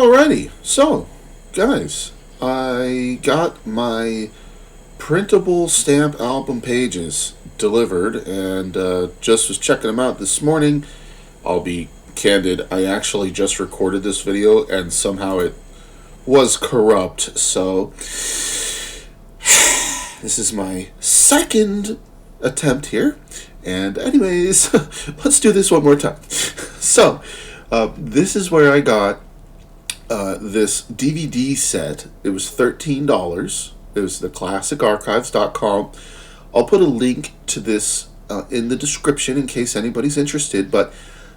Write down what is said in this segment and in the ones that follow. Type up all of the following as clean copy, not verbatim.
Alrighty, so guys, I got my printable stamp album pages delivered and just was checking them out this morning. I'll be candid, I actually just recorded this video and somehow it was corrupt, so this is my second attempt here. And anyways, let's do this one more time. So, this is where I got this DVD set. It was $13. It was the classicarchives.com. I'll put a link to this in the description in case anybody's interested, but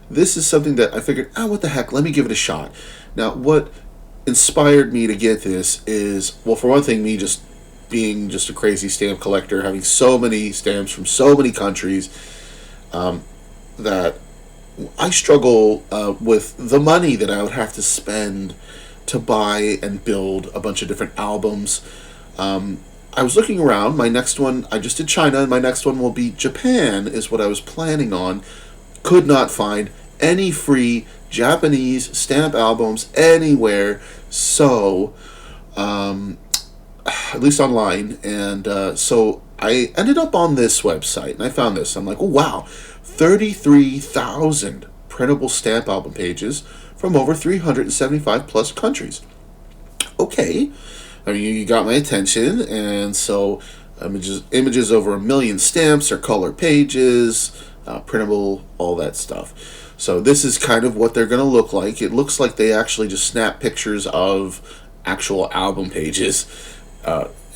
this is something that I figured, what the heck, let me give it a shot. Now, what inspired me to get this is, well, for one thing, me just being just a crazy stamp collector, having so many stamps from so many countries, that I struggle with the money that I would have to spend to buy and build a bunch of different albums. I was looking around. My next one, I just did China, and my next one will be Japan, is what I was planning on. Could not find any free Japanese stamp albums anywhere, so, at least online, and so I ended up on this website, and I found this. I'm like, oh wow, 33,000 printable stamp album pages from over 375 plus countries. Okay, I mean, you got my attention, and so images over 1 million stamps or color pages, printable, all that stuff. So this is kind of what they're going to look like. It looks like they actually just snap pictures of actual album pages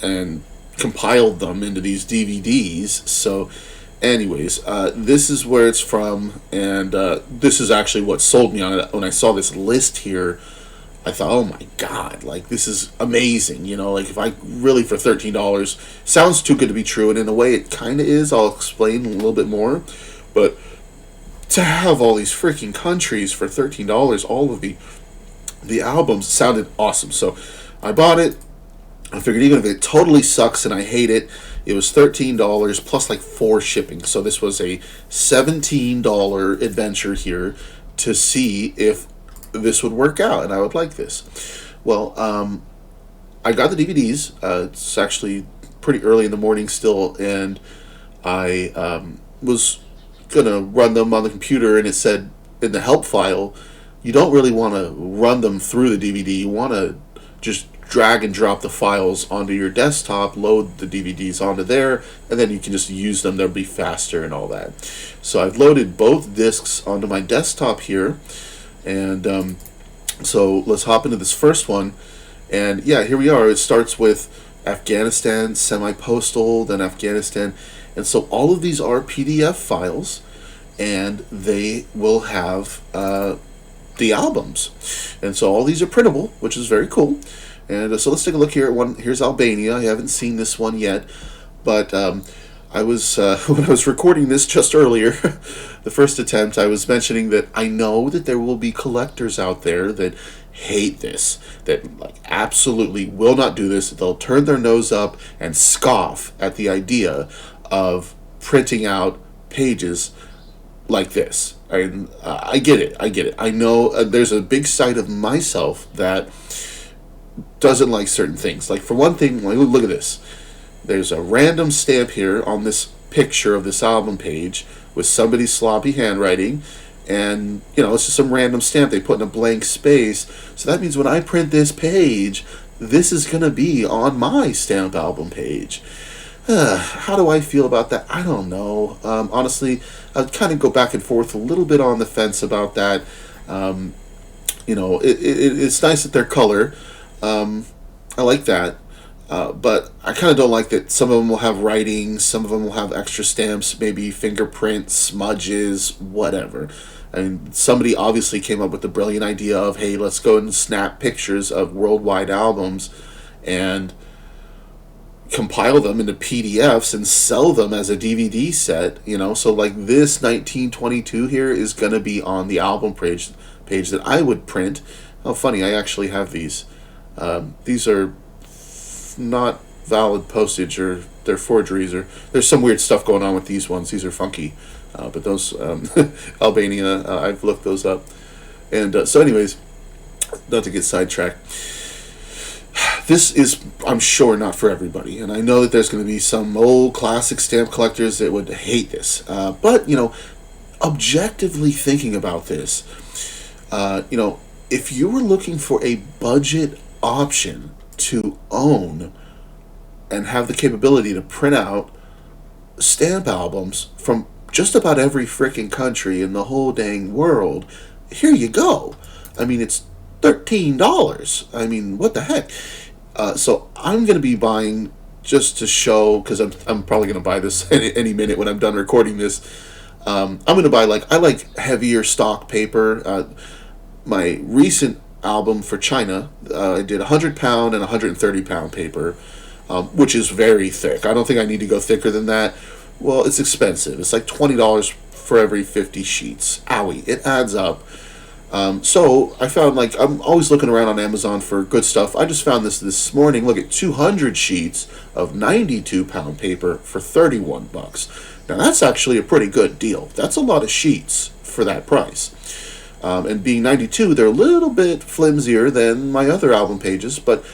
and compiled them into these DVDs. So anyways, this is where it's from, and this is actually what sold me on it. When I saw this list here, I thought, oh my god, like, this is amazing. You know, like, if I really, for $13, sounds too good to be true, and in a way it kind of is. I'll explain a little bit more, but to have all these freaking countries for $13, all of the albums, sounded awesome. So I bought it. I figured even if it totally sucks and I hate it, it was $13 plus like 4 shipping. So this was a $17 adventure here to see if this would work out and I would like this. Well, I got the DVDs. It's actually pretty early in the morning still, and I was gonna run them on the computer, and it said in the help file, you don't really want to run them through the DVD. You want to just drag and drop the files onto your desktop, load the DVDs onto there, and then you can just use them. They'll be faster and all that. So I've loaded both discs onto my desktop here, and so let's hop into this first one. And yeah, here we are. It starts with Afghanistan, semi-postal, then Afghanistan, and so all of these are PDF files, and they will have the albums. And so all these are printable, which is very cool. And so let's take a look here at one. Here's Albania. I haven't seen this one yet, but I was when I was recording this just earlier, the first attempt, I was mentioning that I know that there will be collectors out there that hate this, that like absolutely will not do this. They'll turn their nose up and scoff at the idea of printing out pages like this. I get it. I know there's a big side of myself that doesn't like certain things. Like, for one thing, like, look at this. There's a random stamp here on this picture of this album page with somebody's sloppy handwriting, and you know, it's just some random stamp they put in a blank space. So that means when I print this page, this is going to be on my stamp album page. How do I feel about that? I don't know. Honestly, I'd kind of go back and forth a little bit on the fence about that. You know, it's nice that they're color. I like that. But I kind of don't like that some of them will have writing, some of them will have extra stamps, maybe fingerprints, smudges, whatever. And somebody obviously came up with the brilliant idea of, hey, let's go and snap pictures of worldwide albums and compile them into PDFs and sell them as a DVD set, you know. So like this 1922 here is going to be on the album page that I would print. Oh, funny, I actually have these. These are not valid postage, or they're forgeries, or there's some weird stuff going on with these ones. These are funky. But those Albania, I've looked those up. And so anyways, not to get sidetracked. This is, I'm sure, not for everybody, and I know that there's going to be some old classic stamp collectors that would hate this. But objectively thinking about this, if you were looking for a budget option to own and have the capability to print out stamp albums from just about every freaking country in the whole dang world, here you go. I mean, it's $13. I mean, what the heck? So I'm going to be buying just to show, because I'm probably going to buy this any minute when I'm done recording this. I'm going to buy, I like heavier stock paper. My recent album for China, I did 100-pound and 130-pound paper, which is very thick. I don't think I need to go thicker than that. Well, it's expensive. It's like $20 for every 50 sheets. Owie, it adds up. So I found, I'm always looking around on Amazon for good stuff. I just found this morning. Look at 200 sheets of 92-pound paper for $31. Now that's actually a pretty good deal. That's a lot of sheets for that price. And being 92, they're a little bit flimsier than my other album pages, but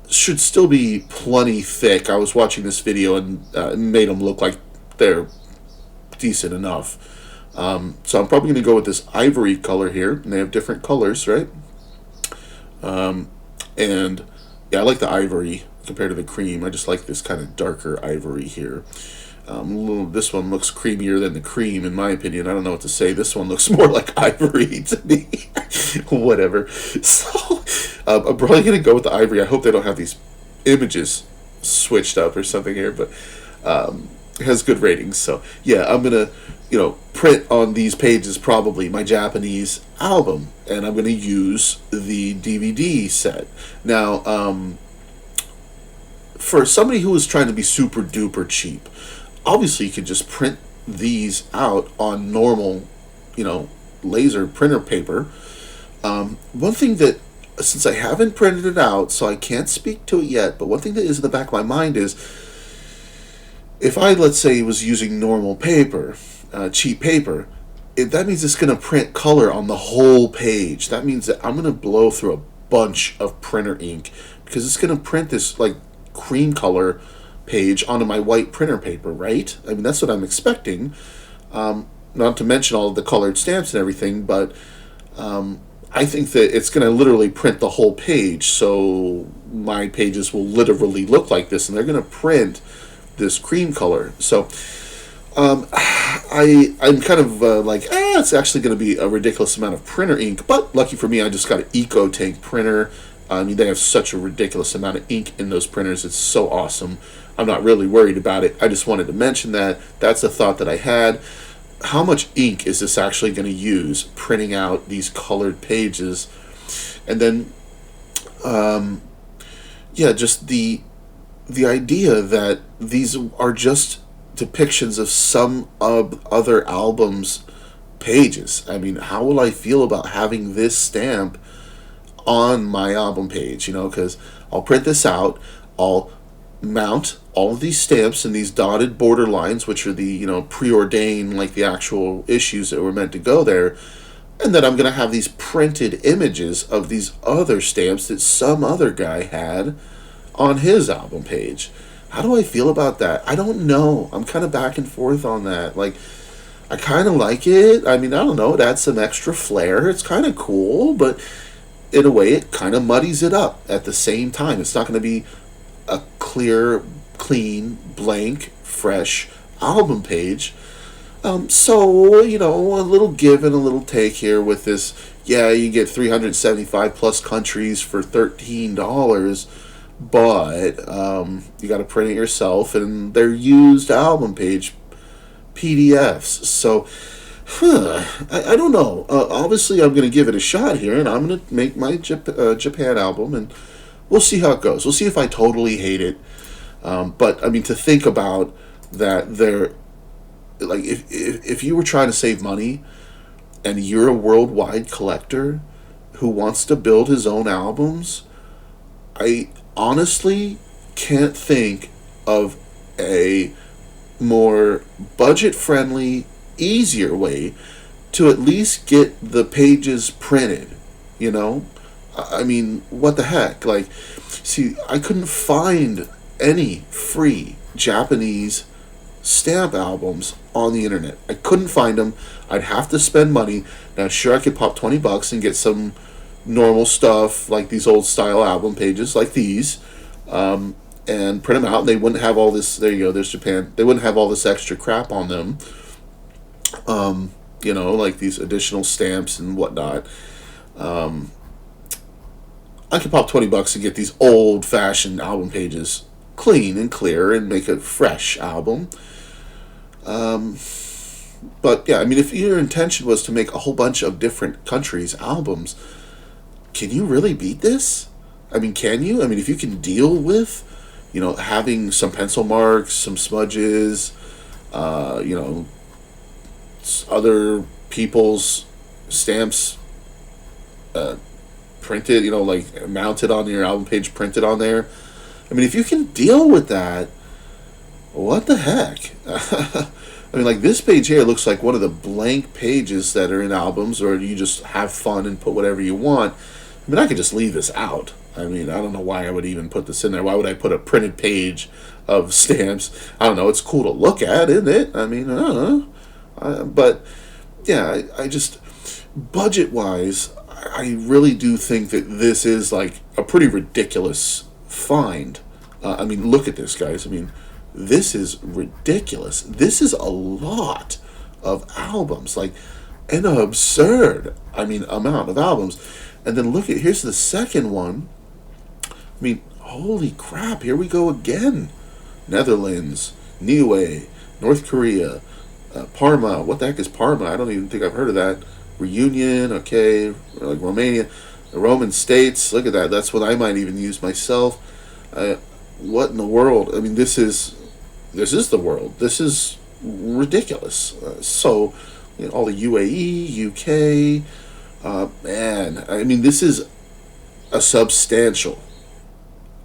should still be plenty thick. I was watching this video and it made them look like they're decent enough. So I'm probably going to go with this ivory color here, and they have different colors, right? And yeah, I like the ivory compared to the cream. I just like this kind of darker ivory here. This one looks creamier than the cream, in my opinion. I don't know what to say. This one looks more like ivory to me. Whatever. So I'm probably going to go with the ivory. I hope they don't have these images switched up or something here, but it has good ratings. So yeah, I'm going to print on these pages probably my Japanese album, and I'm going to use the DVD set. Now, for somebody who is trying to be super duper cheap, obviously you could just print these out on normal, laser printer paper. One thing that, since I haven't printed it out, so I can't speak to it yet, but one thing that is in the back of my mind is, if I, let's say, was using normal paper, cheap paper, that means it's going to print color on the whole page. That means that I'm going to blow through a bunch of printer ink, because it's going to print this cream color page onto my white printer paper, right? I mean, that's what I'm expecting. Not to mention all of the colored stamps and everything, but I think that it's going to literally print the whole page, so my pages will literally look like this, and they're going to print this cream color. So I'm kind of it's actually going to be a ridiculous amount of printer ink, but lucky for me, I just got an Eco Tank printer. I mean, they have such a ridiculous amount of ink in those printers. It's so awesome. I'm not really worried about it. I just wanted to mention that. That's a thought that I had. How much ink is this actually going to use printing out these colored pages? And then, just the idea that these are just depictions of some of other albums' pages. I mean, how will I feel about having this stamp on my album page? Because I'll print this out, I'll mount all of these stamps in these dotted border lines, which are the preordained, the actual issues that were meant to go there, and then I'm going to have these printed images of these other stamps that some other guy had on his album page. How do I feel about that? I don't know. I'm kind of back and forth on that. I kind of like it. I mean, I don't know, it adds some extra flair. It's kind of cool, but in a way it kind of muddies it up at the same time. It's not going to be a clear, clean, blank, fresh album page. So, a little give and a little take here with this. Yeah, you get 375 plus countries for $13, but you got to print it yourself, and they're used album page PDFs. So, I don't know. Obviously, I'm going to give it a shot here, and I'm going to make my Japan album, and we'll see how it goes. We'll see if I totally hate it. But I mean, to think about that, if you were trying to save money, and you're a worldwide collector who wants to build his own albums, I honestly can't think of a more budget-friendly, easier way to at least get the pages printed You know, I mean, what the heck? Like, see, I couldn't find any free Japanese stamp albums on the internet. I couldn't find them. I'd have to spend money. Now, sure, I could pop $20 and get some normal stuff like these old style album pages, like these, and print them out. And they wouldn't have all this. There you go. There's Japan. They wouldn't have all this extra crap on them. Like these additional stamps and whatnot. I could pop $20 and get these old fashioned album pages clean and clear and make a fresh album. But yeah, I mean, if your intention was to make a whole bunch of different countries' albums, can you really beat this? I mean, can you? I mean, if you can deal with, having some pencil marks, some smudges, uh, you know, other people's stamps uh, printed, like mounted on your album page, printed on there. I mean, if you can deal with that, what the heck? I mean, like this page here looks like one of the blank pages that are in albums, or you just have fun and put whatever you want. I mean, I could just leave this out. I mean, I don't know why I would even put this in there. Why would I put a printed page of stamps? I don't know. It's cool to look at, isn't it? I mean, I don't know. But yeah, I just, budget wise, I really do think that this is like a pretty ridiculous find. I mean, look at this, guys. I mean, this is ridiculous. This is a lot of albums, like an absurd, amount of albums. And then look at, here's the second one. I mean, holy crap, here we go again. Netherlands, Niue, North Korea, Parma. What the heck is Parma? I don't even think I've heard of that. Reunion, okay, like Romania, the Roman states. Look at that. That's what I might even use myself. What in the world? I mean, this is the world. This is ridiculous. All the UAE, UK, man. I mean, this is a substantial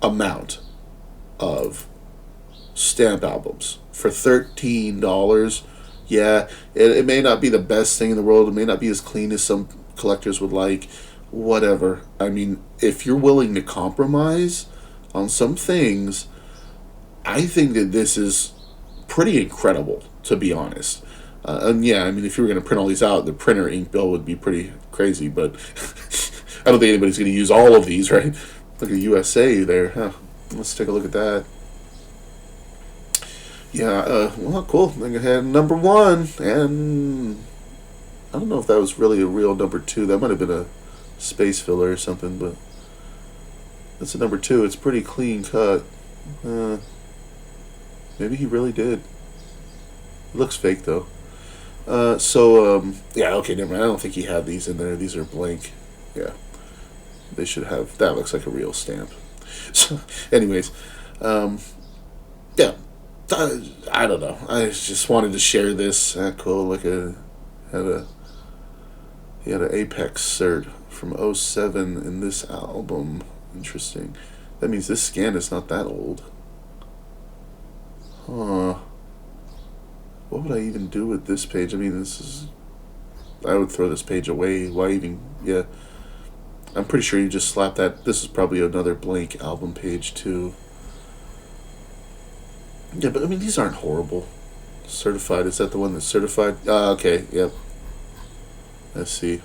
amount of stamp albums for $13. Yeah, it may not be the best thing in the world. It may not be as clean as some collectors would like. Whatever. I mean, if you're willing to compromise on some things, I think that this is pretty incredible, to be honest. And yeah, I mean, if you were going to print all these out, the printer ink bill would be pretty crazy, but I don't think anybody's going to use all of these, right? Look at USA there. Huh. Let's take a look at that. Yeah, well, cool. Then I had number one, and I don't know if that was really a real number two. That might have been a space filler or something, but that's a number two. It's pretty clean cut. Maybe he really did. It looks fake, though. Yeah, okay, never mind. I don't think he had these in there. These are blank. Yeah. They should have. That looks like a real stamp. So, anyways, yeah. I don't know. I just wanted to share this. Cool. Look at he had an Apex cert from '07 in this album. Interesting. That means this scan is not that old. Huh. What would I even do with this page? I mean, I would throw this page away. Why even? Yeah. I'm pretty sure you just slap that. This is probably another blank album page too. Yeah, but I mean, these aren't horrible. Certified, is that the one that's certified? Okay, yep. Let's see.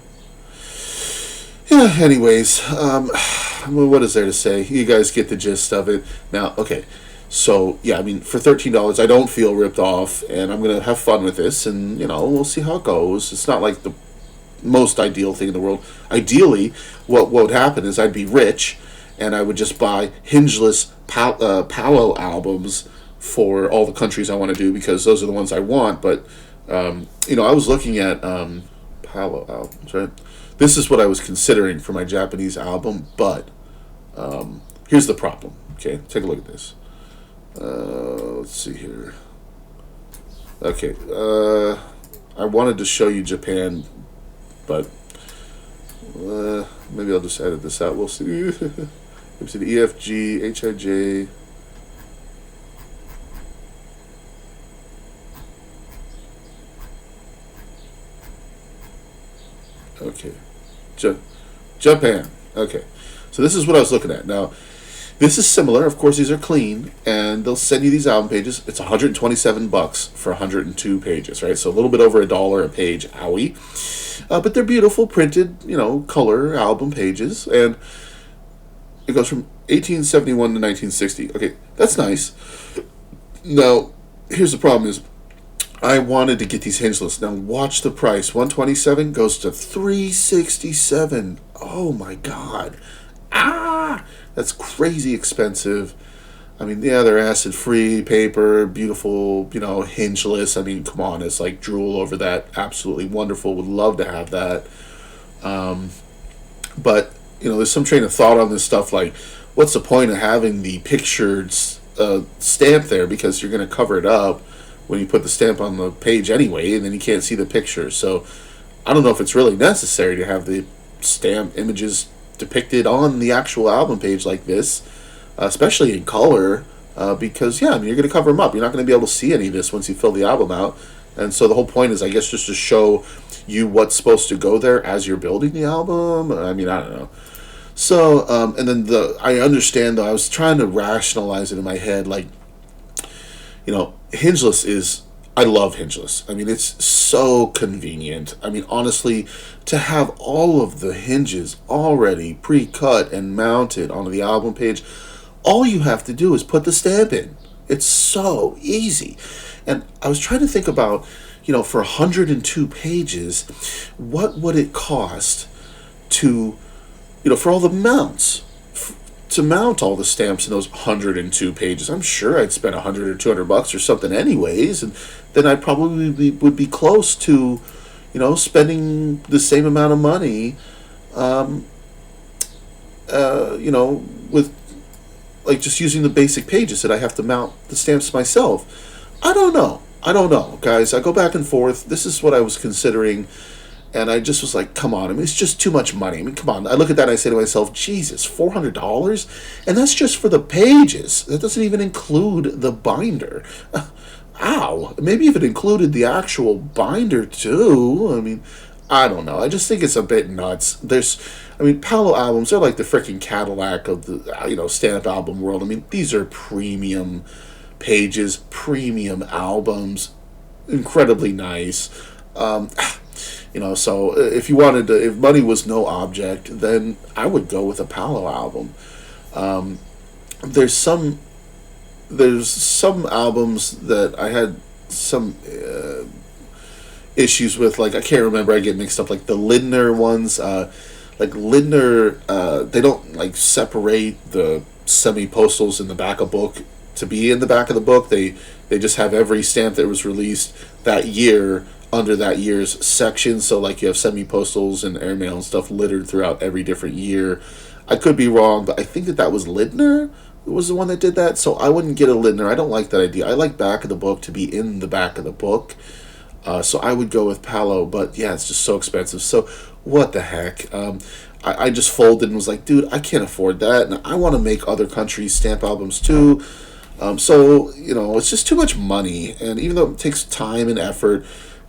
Yeah, anyways, well, what is there to say? You guys get the gist of it. Now, okay, so, yeah, I mean, for $13, I don't feel ripped off, and I'm going to have fun with this, and, we'll see how it goes. It's not like the most ideal thing in the world. Ideally, what would happen is I'd be rich, and I would just buy hingeless Palo albums for all the countries I want to do, because those are the ones I want. But I was looking at Palo albums, right? This is what I was considering for my Japanese album, but here's the problem. Okay, take a look at this. Let's see here. Okay, I wanted to show you Japan, but maybe I'll just edit this out. We'll see. Let's see, the EFG, HIJ. Okay, Japan. Okay. So this is what I was looking at. Now, this is similar. Of course, these are clean, and they'll send you these album pages. It's $127 for 102 pages, right? So a little bit over $1 a page. Owie. But they're beautiful, printed, color album pages, and it goes from 1871 to 1960. Okay, that's nice. Now, here's the problem: is I wanted to get these hinge lists. Now, watch the price. 127 goes to 367. Oh my God! That's crazy expensive. I mean, yeah, they're acid-free paper, beautiful, hinge lists. I mean, come on, it's like drool over that. Absolutely wonderful. Would love to have that. But there's some train of thought on this stuff. Like, what's the point of having the pictured stamp there, because you're going to cover it up when you put the stamp on the page anyway, and then you can't see the picture. So, I don't know if it's really necessary to have the stamp images depicted on the actual album page like this, especially in color, because you're going to cover them up. You're not going to be able to see any of this once you fill the album out, and so the whole point is, I guess, just to show you what's supposed to go there as you're building the album. I mean, I don't know. So, and then I understand, though, I was trying to rationalize it in my head, like, Hingeless is, I love Hingeless. I mean, it's so convenient. I mean, honestly, to have all of the hinges already pre-cut and mounted onto the album page, all you have to do is put the stamp in. It's so easy. And I was trying to think about, for 102 pages, what would it cost to, for all the mounts, to mount all the stamps in those 102 pages. I'm sure I'd spend $100 or $200 or something anyways, and then I probably would be close to, spending the same amount of money, with like just using the basic pages that I have to mount the stamps myself. I don't know, guys. I go back and forth. This is what I was considering. And I just was like, come on. I mean, it's just too much money. I mean, come on. I look at that and I say to myself, Jesus, $400? And that's just for the pages. That doesn't even include the binder. Ow. Maybe if it included the actual binder too. I mean, I don't know. I just think it's a bit nuts. Palo albums are like the freaking Cadillac of the, stamp album world. I mean, these are premium pages, premium albums. Incredibly nice. So if you wanted to, if money was no object, then I would go with a Palo album. There's some albums that I had some issues with. Like, I can't remember. I get mixed up. Like the Lindner ones. Lindner, they don't like separate the semi-postals in the back of book to be in the back of the book. They just have every stamp that was released that year under that year's section. So like you have semi-postals and airmail and stuff littered throughout every different year. I could be wrong, but I think that was Lindner was the one that did that. So I wouldn't get a Lindner. I don't like that idea. I like back of the book to be in the back of the book. So I would go with Palo, but yeah, it's just so expensive. So what the heck? I just folded and was like, dude, I can't afford that. And I want to make other countries' stamp albums too. So, it's just too much money. And even though it takes time and effort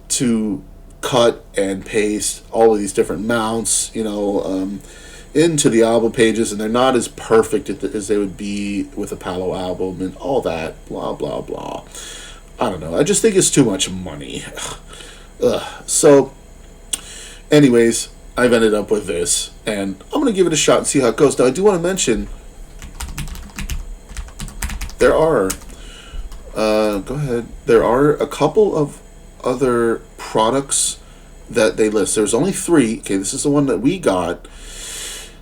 to cut and paste all of these different mounts, into the album pages, and they're not as perfect as they would be with a Palo album and all that, blah, blah, blah. I don't know. I just think it's too much money. So, anyways, I've ended up with this, and I'm going to give it a shot and see how it goes. Now, I do want to mention, there are a couple of other products that they list. There's only 3. Okay, this is the one that we got.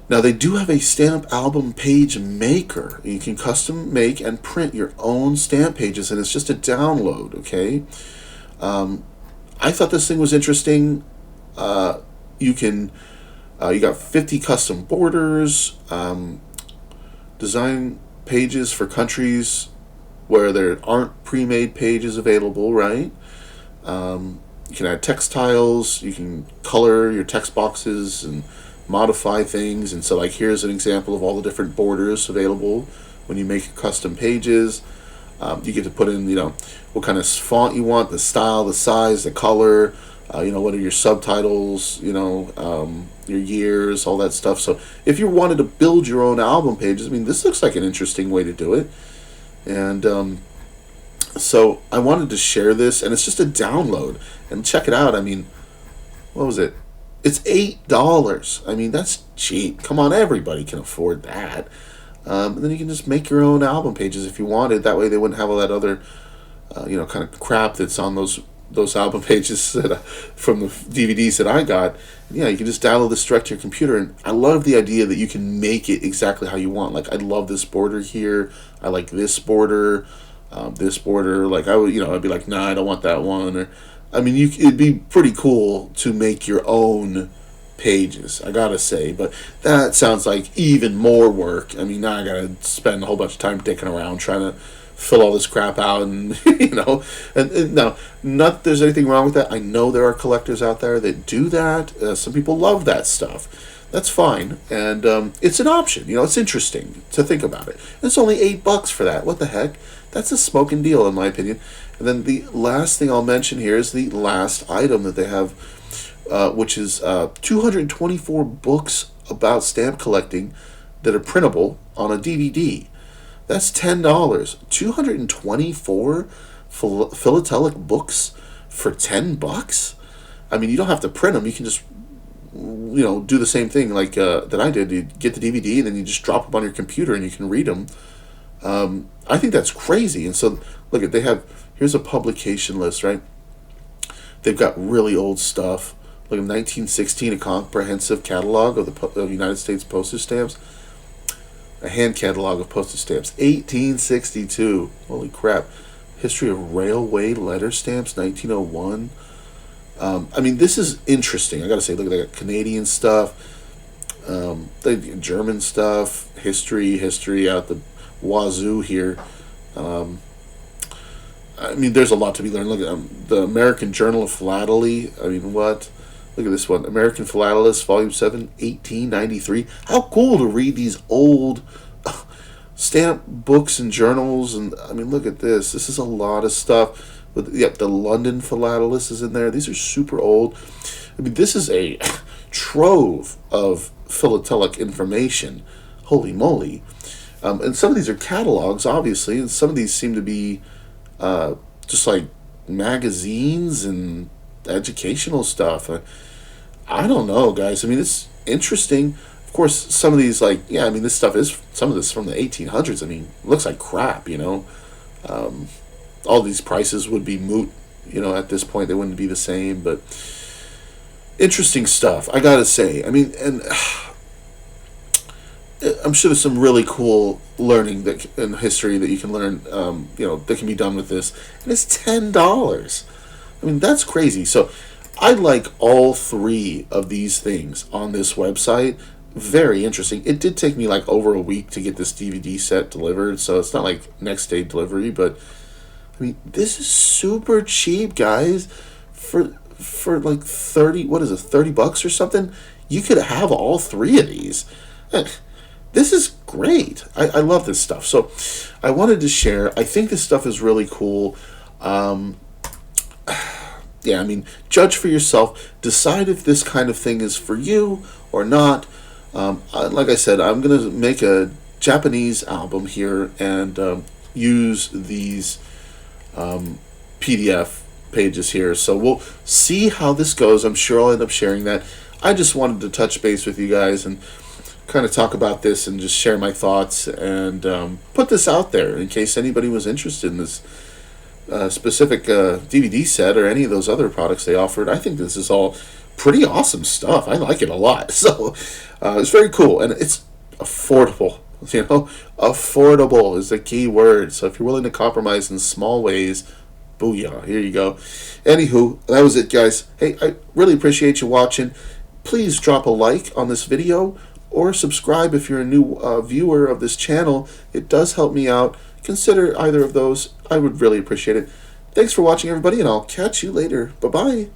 Now, they do have a stamp album page maker. You can custom make and print your own stamp pages, and it's just a download, okay? I thought this thing was interesting. You got 50 custom borders, design pages for countries where there aren't pre-made pages available, right? You can add textiles, you can color your text boxes and modify things. And so, like, here's an example of all the different borders available when you make custom pages. You get to put in, what kind of font you want, the style, the size, the color, What are your subtitles, your years, all that stuff. So if you wanted to build your own album pages, I mean, this looks like an interesting way to do it. And so I wanted to share this, and it's just a download. And check it out. I mean, what was it? It's $8. I mean, that's cheap. Come on, everybody can afford that. And then you can just make your own album pages if you wanted. That way, they wouldn't have all that other, kind of crap that's on those album pages from the DVDs that I got. Yeah, you can just download this direct to your computer, and I love the idea that you can make it exactly how you want. Like, I love this border here. I like this border. This border. Like, I'd be like, nah, I don't want that one. Or, I mean, it'd be pretty cool to make your own pages, I gotta say, but that sounds like even more work. I mean, now I gotta spend a whole bunch of time dicking around trying to fill all this crap out, and and now, not that there's anything wrong with that. I know there are collectors out there that do that. Some people love that stuff. That's fine, and it's an option. It's interesting to think about it. It's only $8 for that. What the heck? That's a smoking deal, in my opinion. And then the last thing I'll mention here is the last item that they have, which is 224 books about stamp collecting that are printable on a DVD. That's $10. 224 philatelic books for $10. I mean, you don't have to print them. You can just, do the same thing like that I did. You get the DVD and then you just drop them on your computer and you can read them. I think that's crazy. And so, look, here's a publication list, right? They've got really old stuff. Look, in 1916, a comprehensive catalog of the United States postage stamps. A hand catalog of postage stamps. 1862. Holy crap. History of railway letter stamps, 1901. I mean, this is interesting. I gotta say, look, they got Canadian stuff, they German stuff, history out the wazoo here. I mean, there's a lot to be learned. Look at the American Journal of Philately. I mean, what? Look at this one. American Philatelist, Volume 7, 1893. How cool to read these old stamp books and journals. And, I mean, look at this. This is a lot of stuff. The London Philatelist is in there. These are super old. I mean, this is a trove of philatelic information. Holy moly. And some of these are catalogs, obviously, and some of these seem to be just like magazines and educational stuff. I don't know, guys. I mean, it's interesting. Of course, some of these, this stuff is, some of this from the 1800s. I mean, it looks like crap, all these prices would be moot, at this point. They wouldn't be the same, but interesting stuff, I gotta say. I mean, and I'm sure there's some really cool learning in history that you can learn, that can be done with this. And it's $10. I mean, that's crazy. So I like all three of these things on this website. Very interesting. It did take me like over a week to get this DVD set delivered, so it's not like next day delivery, but I mean, this is super cheap, guys. For like 30, what is it, $30 or something? You could have all three of these. This is great. I love this stuff. So I wanted to share. I think this stuff is really cool. Yeah, I mean, judge for yourself. Decide if this kind of thing is for you or not. Like I said, I'm going to make a Japanese album here and use these PDF pages here. So we'll see how this goes. I'm sure I'll end up sharing that. I just wanted to touch base with you guys and kind of talk about this and just share my thoughts and put this out there in case anybody was interested in this specific DVD set or any of those other products they offered. I think this is all pretty awesome stuff. I like it a lot. So it's very cool, and it's affordable. Affordable is the key word. So if you're willing to compromise in small ways, booyah, here you go. Anywho, that was it, guys. Hey, I really appreciate you watching. Please drop a like on this video or subscribe if you're a new viewer of this channel. It does help me out. Consider either of those. I would really appreciate it. Thanks for watching, everybody, and I'll catch you later. Bye-bye.